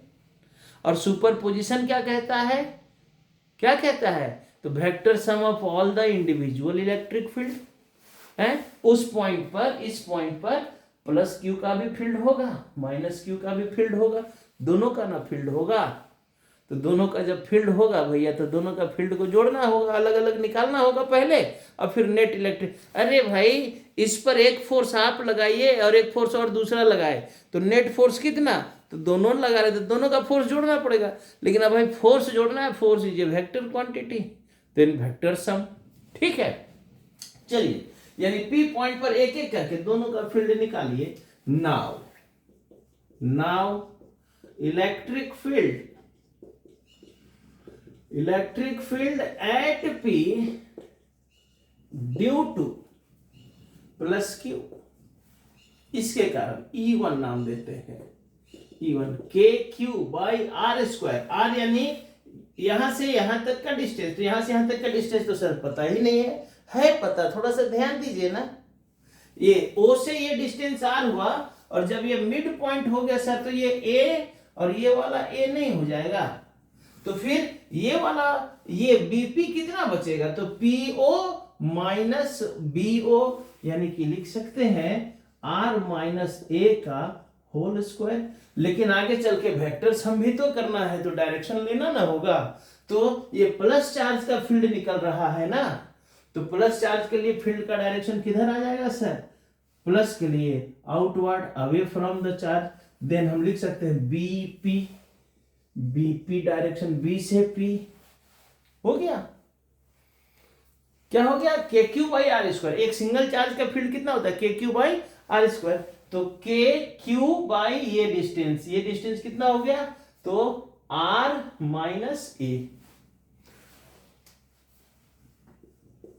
और सुपरपोजिशन क्या कहता है, क्या कहता है, तो vector sum of all the individual electric field है, उस पॉइंट पर, इस पॉइंट पर प्लस क्यू का भी फील्ड होगा, माइनस क्यू का भी फील्ड होगा, दोनों का ना फील्ड होगा, तो दोनों का जब फील्ड होगा भैया तो दोनों का फील्ड को जोड़ना होगा, अलग अलग निकालना होगा पहले और फिर नेट इलेक्ट्रिक। अरे भाई इस पर एक फोर्स आप लगाइए और एक फोर्स और दूसरा लगाए तो नेट फोर्स कितना, तो दोनों लगा रहे तो दोनों का फोर्स जोड़ना पड़ेगा। लेकिन अब भाई फोर्स जोड़ना है, force is a vector quantity, then vector sum. ठीक है, चलिए यानी पी पॉइंट पर एक एक करके दोनों का फील्ड निकालिए। Now electric field at P due to plus Q, इसके कारण E1 नाम देते हैं, E1 K Q by R square. R यानी यहां से यहां तक का डिस्टेंस, तो यहां से यहां तक का डिस्टेंस तो सर पता ही नहीं है पता, थोड़ा सा ध्यान दीजिए ना। ये O से ये डिस्टेंस R हुआ और जब ये मिड पॉइंट हो गया सर तो ये A और ये वाला A नहीं हो जाएगा, तो फिर ये वाला ये BP कितना बचेगा, तो PO माइनस BO, यानी कि लिख सकते हैं R माइनस A का होल स्क्वायर। लेकिन आगे चल के वेक्टर सम भी तो करना है, तो डायरेक्शन लेना ना होगा। तो ये प्लस चार्ज का फील्ड निकल रहा है ना, तो प्लस चार्ज के लिए फील्ड का डायरेक्शन किधर आ जाएगा सर, प्लस के लिए outward away from the charge. Then हम लिख सकते हैं बीपी डायरेक्शन बी से पी हो गया। क्या हो गया, K Q by R square. एक सिंगल चार्ज का फील्ड कितना होता है, के क्यू बाई आर स्क्वायर, तो के क्यू बाई ये डिस्टेंस कितना हो गया, तो आर माइनस ए।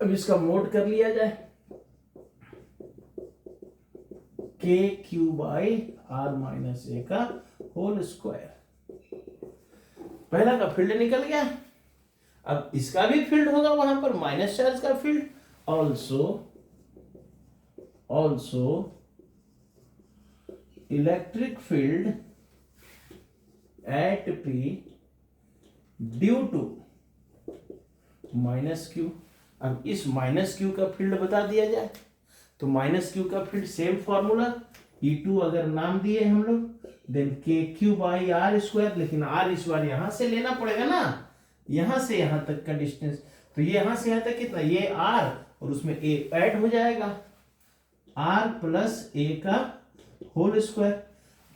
अब इसका मोड कर लिया जाए, के क्यू बाई आर माइनस ए का होल स्क्वायर। पहला का फील्ड निकल गया, अब इसका भी फील्ड होगा वहां पर, माइनस चार्ज का field. Also electric field at P due to minus Q. अब इस माइनस क्यू का फील्ड बता दिया जाए, तो माइनस क्यू का फील्ड सेम फॉर्मूला, E2 अगर नाम दिए हम लोग, देन के क्यू बाई आर स्क्वायर। लेकिन आर इस बार यहां से लेना पड़ेगा ना, यहां से यहां तक का डिस्टेंस, तो ये यहां से यहां तक कितना, ये आर और उसमें ए ऐड हो जाएगा, आर प्लस ए का होल स्क्वायर।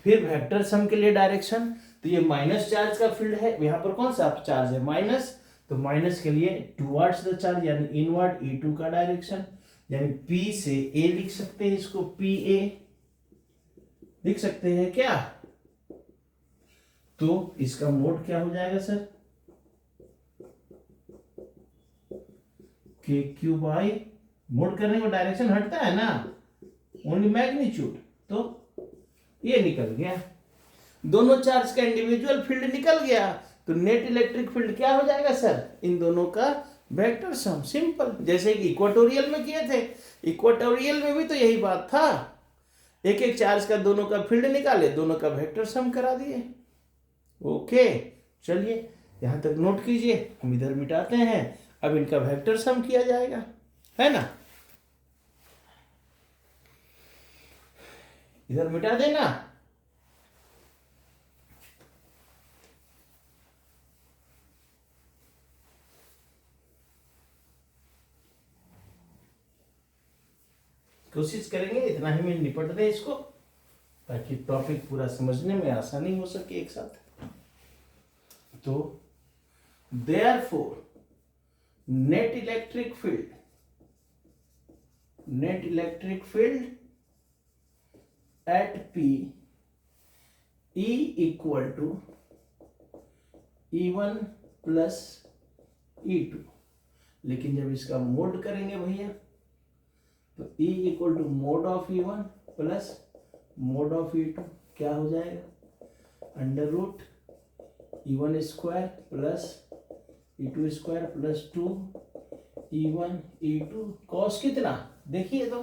फिर वेक्टर सम के लिए डायरेक्शन, तो ये माइनस चार्ज का फील्ड है, यहां पर कौन सा चार्ज है, माइनस, तो माइनस के लिए टुवर्ड्स द चार्ज यानी इनवर्ड E2 का डायरेक्शन, यानी P से A लिख सकते हैं, इसको PA लिख सकते हैं क्या। तो इसका मोड क्या हो जाएगा सर, के क्यू बाई, मोड करने में डायरेक्शन हटता है ना, ओनली मैग्नीट्यूड, तो ये निकल गया, दोनों चार्ज का इंडिविजुअल फील्ड निकल गया। तो नेट इलेक्ट्रिक फील्ड क्या हो जाएगा सर, इन दोनों का वेक्टर सम। सिंपल, जैसे कि इक्वाटोरियल में किए थे, इक्वाटोरियल में भी तो यही बात था, एक एक चार्ज का दोनों का फील्ड निकाले, दोनों का वेक्टर सम करा दिए। ओके, चलिए यहां तक नोट कीजिए, हम इधर मिटाते हैं, अब इनका वेक्टर सम किया जाएगा, है ना, इधर मिटा देना। कोशिश करेंगे इतना ही में निपट दें इसको, ताकि टॉपिक पूरा समझने में आसानी हो सके एक साथ। तो therefore net electric field at P E equal to E1 plus E2। लेकिन जब इसका मोड करेंगे भैया, तो E equal to mod of E1 plus mod of E2 क्या हो जाएगा, under root E1 square plus E2 square plus 2 E1 E2 cos कितना, देखिए तो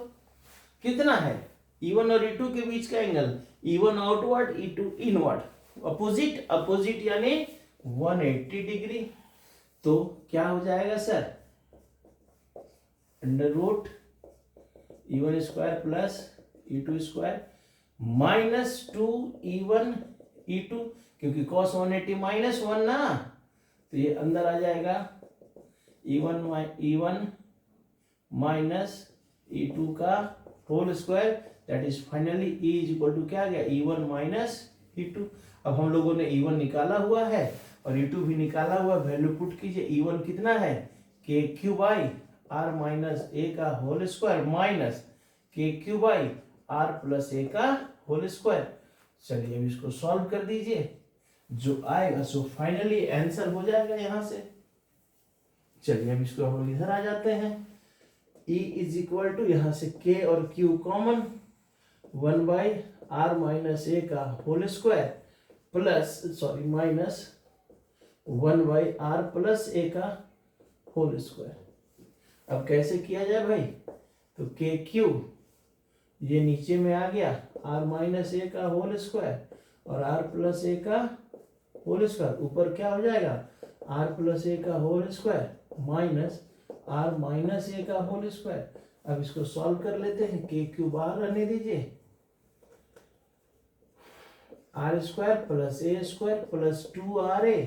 कितना है, E1 और E2 के बीच का angle, E1 outward E2 inward, opposite यानी 180 डिग्री। तो क्या हो जाएगा sir, under root E1 square plus E2 square minus 2 E1 E2, क्योंकि cos 180 माइनस 1 ना, तो ये अंदर आ जाएगा E1 माइनस E2 का whole square, that is finally E is equal to क्या आ गया, E1 माइनस E2। अब हम लोगों ने E1 निकाला हुआ है और E2 भी निकाला हुआ, वैल्यू पुट कीजिए। E1 कितना है, KQ by R minus A का whole square minus KQ by R plus A का होल स्क्वायर। चलिए अब इसको सॉल्व कर दीजिए, जो आएगा सो फाइनली आंसर हो जाएगा यहां से। चलिए अब इसको हम इधर आ जाते हैं। E इज इक्वल टू यहां से K और Q common, 1 by R minus A का whole square plus minus 1 by R plus A का होल स्क्वायर। अब कैसे किया जाए भाई, तो KQ ये नीचे में आ गया, R माइनस A का होल स्क्वायर और R प्लस A का होल स्क्वायर, ऊपर क्या हो जाएगा, R प्लस A का whole square minus R minus A का होल स्क्वायर। अब इसको सॉल्व कर लेते हैं, KQ बाहर रहने दीजिए, R square plus A square plus 2RA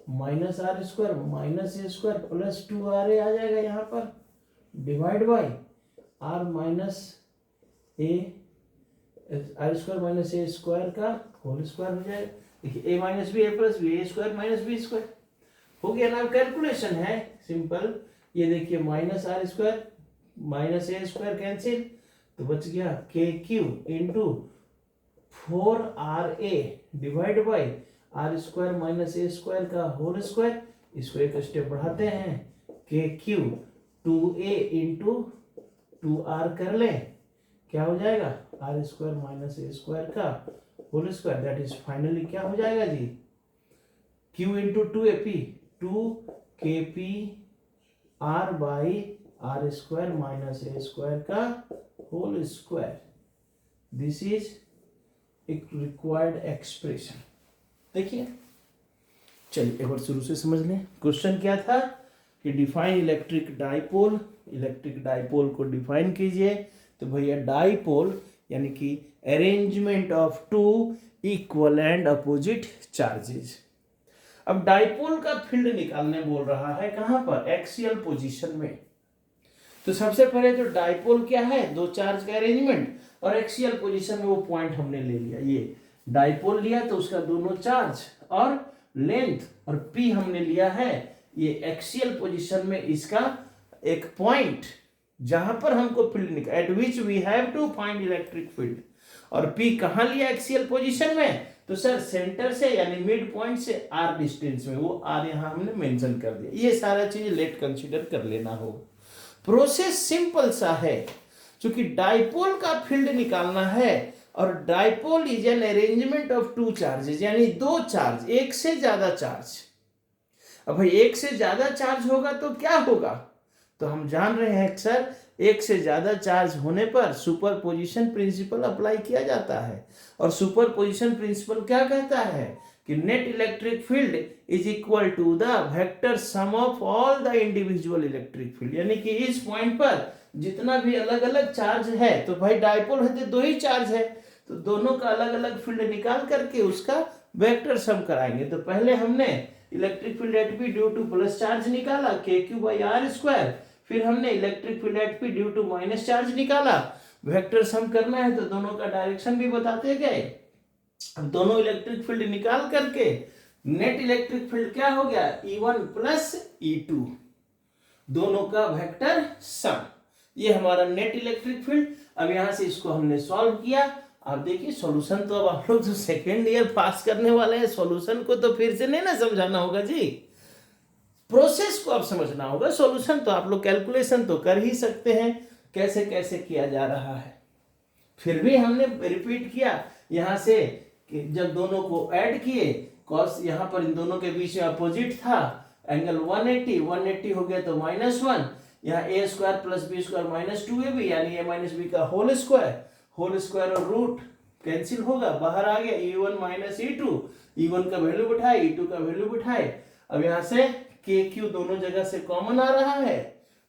minus R square minus A square plus 2RA आ जाएगा यहाँ पर, divide by R minus A R square minus A square का होल स्क्वायर हो जाएगा। देखिए A minus B A plus B, A square minus B square हो गया ना। कैलकुलेशन है सिंपल, ये देखिए minus R square minus A square cancel, तो बच गया KQ into 4RA divide by R square minus A square का होल स्क्वायर। इसको एक स्टेप बढ़ाते हैं, KQ 2A इंटू 2R कर लें, क्या हो जाएगा, R square minus A square का whole square, that is finally क्या हो जाएगा जी, Q into 2AP 2KP R by R square minus A square का होल स्क्वायर। दिस इज एक रिक्वायर्ड एक्सप्रेशन। देखिए चलिए एक बार शुरू से समझ लें। क्वेश्चन क्या था कि define electric dipole, electric dipole को डिफाइन कीजिए। तो भैया डाइपोल यानी कि arrangement of two equal and opposite charges. अब डाइपोल का फील्ड निकालने बोल रहा है, कहां पर, एक्सियल पोजीशन में। तो सबसे पहले तो डाइपोल क्या है, दो चार्ज का अरेंजमेंट, और एक्सियल पोजीशन में वो पॉइंट हमने ले लिया, ये डाइपोल लिया तो उसका दोनों चार्ज और लेंथ, और P हमने लिया है ये एक्सियल पोजीशन में इसका एक पॉइंट जहां पर हमको फील्ड निकाल, at which we have to find electric field. और P कहां लिया एक्सियल पोजीशन में, तो सर सेंटर से यानी मिड पॉइंट से R डिस्टेंस में, वो R यहां हमने मेंशन कर दिया। ये सारा चीज लेट कंसीडर कर लेना होगा। प्रोसेस सिंपल सा है, क्योंकि डाइपोल का फील्ड निकालना है और dipole is an arrangement of two charges, यानी दो चार्ज, एक से ज्यादा चार्ज। अब भाई एक से ज्यादा चार्ज होगा तो क्या होगा, तो हम जान रहे हैं सर एक से ज्यादा चार्ज होने पर सुपरपोजिशन प्रिंसिपल अप्लाई किया जाता है। और सुपरपोजिशन प्रिंसिपल क्या कहता है कि net electric field is equal to the vector sum of all the individual electric field, यानी कि इस पॉइंट पर जितना भी अलग अलग चार्ज है, तो भाई डाइपोल है तो दो ही चार्ज है, तो दोनों का अलग अलग फील्ड निकाल करके उसका वेक्टर सम कराएंगे। तो पहले हमने electric field at P due to plus charge निकाला, KQ बाई R स्क्वायर, फिर हमने electric field at P due to minus charge निकाला। वेक्टर सम करना है तो दोनों का डायरेक्शन भी बताते गए। अब दोनों इलेक्ट्रिक फील्ड निकाल करके नेट इलेक्ट्रिक फील्ड क्या हो गया, E1 प्लस E2, दोनों का वेक्टर सम, ये हमारा नेट इलेक्ट्रिक फील्ड। अब यहां से इसको हमने सॉल्व किया। अब देखिए सॉल्यूशन तो अब आप लोग जो सेकेंड ईयर पास करने वाले हैं, सॉल्यूशन को तो फिर से नहीं ना समझाना होगा जी, प्रोसेस को अब समझना होगा। सॉल्यूशन तो आप लोग कैलकुलेशन तो कर ही सकते हैं कैसे कैसे किया जा रहा है, फिर भी हमने रिपीट किया यहाँ से कि जब दोनों को ऐड किए, कॉस यहाँ पर इन दोनों के बीच में अपोजिट था, एंगल 180 हो गया तो -1, यहाँ a square plus b square minus 2ab, यानी a माइनस बी का होल स्क्वायर और रूट कैंसिल होगा, बाहर आ गया E1 माइनस E2, E1 का वैल्यू बिठाए, E2 का वैल्यू बिठाए। अब यहाँ से KQ दोनों जगह से कॉमन आ रहा है,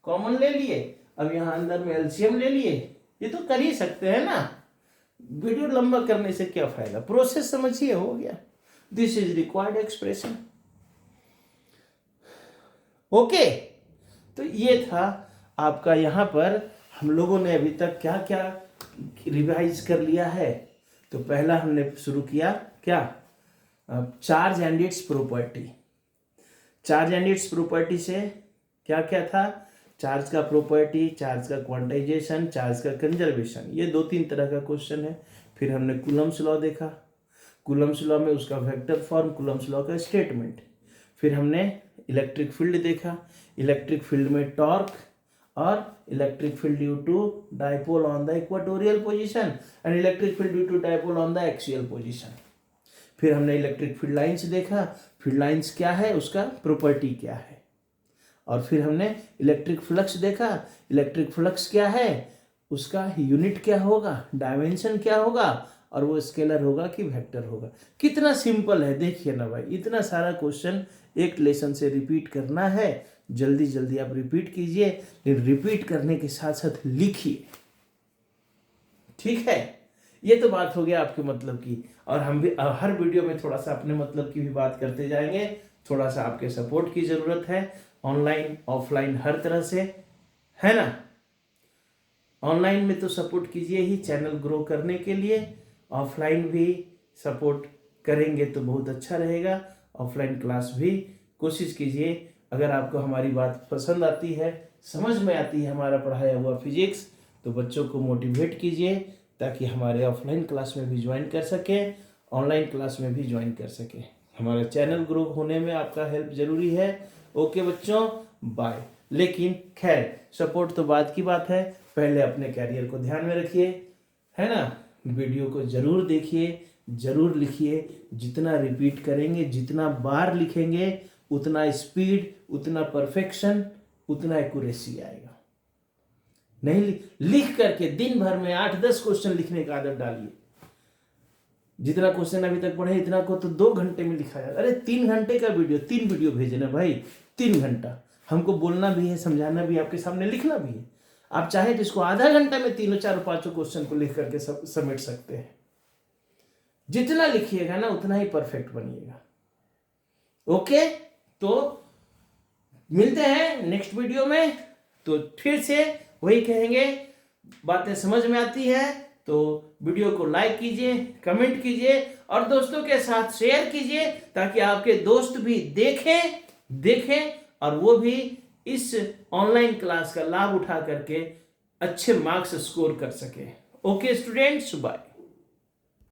कॉमन ले लिए। अब यहाँ अंदर में एलसीएम ले लिए, ये तो कर ही सकते हैं ना, वीडियो लंबा करने से क्या फायदा, प्रोसेस समझिए, हो गया। This is required expression. Okay, तो ये था आपका, यहाँ पर हम लोगों ने अभी तक क्या क्या रिवाइज कर लिया है। तो पहला हमने शुरू किया क्या, charge and its property. Charge and its property से क्या क्या था, चार्ज का प्रॉपर्टी, चार्ज का क्वांटाइजेशन, चार्ज का कंजर्वेशन, ये 2-3 तरह का क्वेश्चन है। फिर हमने कूलम्स लॉ देखा, कूलम्स लॉ में उसका वेक्टर फॉर्म, कूलम्स लॉ का स्टेटमेंट। फिर हमने इलेक्ट्रिक फील्ड देखा, इलेक्ट्रिक फील्ड में टॉर्क और electric field due to dipole on the equatorial position and electric field due to dipole on the axial position. फिर हमने इलेक्ट्रिक फील्ड लाइंस देखा, field lines क्या है, उसका प्रॉपर्टी क्या है। और फिर हमने इलेक्ट्रिक फ्लक्स देखा, इलेक्ट्रिक फ्लक्स क्या है, उसका यूनिट क्या होगा, डायमेंशन क्या होगा, और वो स्केलर होगा कि वेक्टर होगा। कितना सिंपल है, देखिए ना भाई, इतना सारा क्वेश्चन एक लेसन से रिपीट करना है। जल्दी जल्दी आप रिपीट कीजिए, लेकिन रिपीट करने के साथ साथ लिखिए, ठीक है। ये तो बात हो गया आपके मतलब की, और हम भी हर वीडियो में थोड़ा सा अपने मतलब की भी बात करते जाएंगे। थोड़ा सा आपके सपोर्ट की जरूरत है, ऑनलाइन ऑफलाइन हर तरह से, है ना। ऑनलाइन में तो सपोर्ट कीजिए ही चैनल ग्रो करने के लिए, ऑफलाइन भी सपोर्ट करेंगे तो बहुत अच्छा रहेगा। ऑफलाइन क्लास भी कोशिश कीजिए, अगर आपको हमारी बात पसंद आती है, समझ में आती है हमारा पढ़ाया हुआ फिजिक्स, तो बच्चों को मोटिवेट कीजिए ताकि हमारे ऑफलाइन क्लास में भी ज्वाइन कर सकें, ऑनलाइन क्लास में भी ज्वाइन कर सकें। हमारा चैनल ग्रो होने में आपका हेल्प जरूरी है। ओके बच्चों, बाय। लेकिन खैर, सपोर्ट तो बाद की बात है, पहले अपने कैरियर को ध्यान में रखिए, है ना। वीडियो को जरूर देखिए, जरूर लिखिए। जितना रिपीट करेंगे, जितना बार लिखेंगे, उतना स्पीड, उतना परफेक्शन, उतना एक्यूरेसी आएगा। नहीं लिख करके दिन भर में 8-10 क्वेश्चन लिखने का आदत डालिए। जितना क्वेश्चन अभी तक पढ़े इतना को तो 2 घंटे में लिखा जाए। अरे 3 घंटे का वीडियो, 3 वीडियो भेजे ना भाई, 3 घंटा। हमको बोलना भी है, समझाना भी, आपके सामने लिखना भी है। आप चाहे तो इसको आधा घंटा में 3, 4, 5 क्वेश्चन को लिख करके समेट सकते हैं। जितना लिखिएगा ना उतना ही परफेक्ट बनिएगा। ओके, तो मिलते हैं नेक्स्ट वीडियो में। तो फिर से वही कहेंगे, बातें समझ में आती है तो वीडियो को लाइक कीजिए, कमेंट कीजिए और दोस्तों के साथ शेयर कीजिए, ताकि आपके दोस्त भी देखें और वो भी इस ऑनलाइन क्लास का लाभ उठा करके अच्छे मार्क्स स्कोर कर सके। Okay students, bye.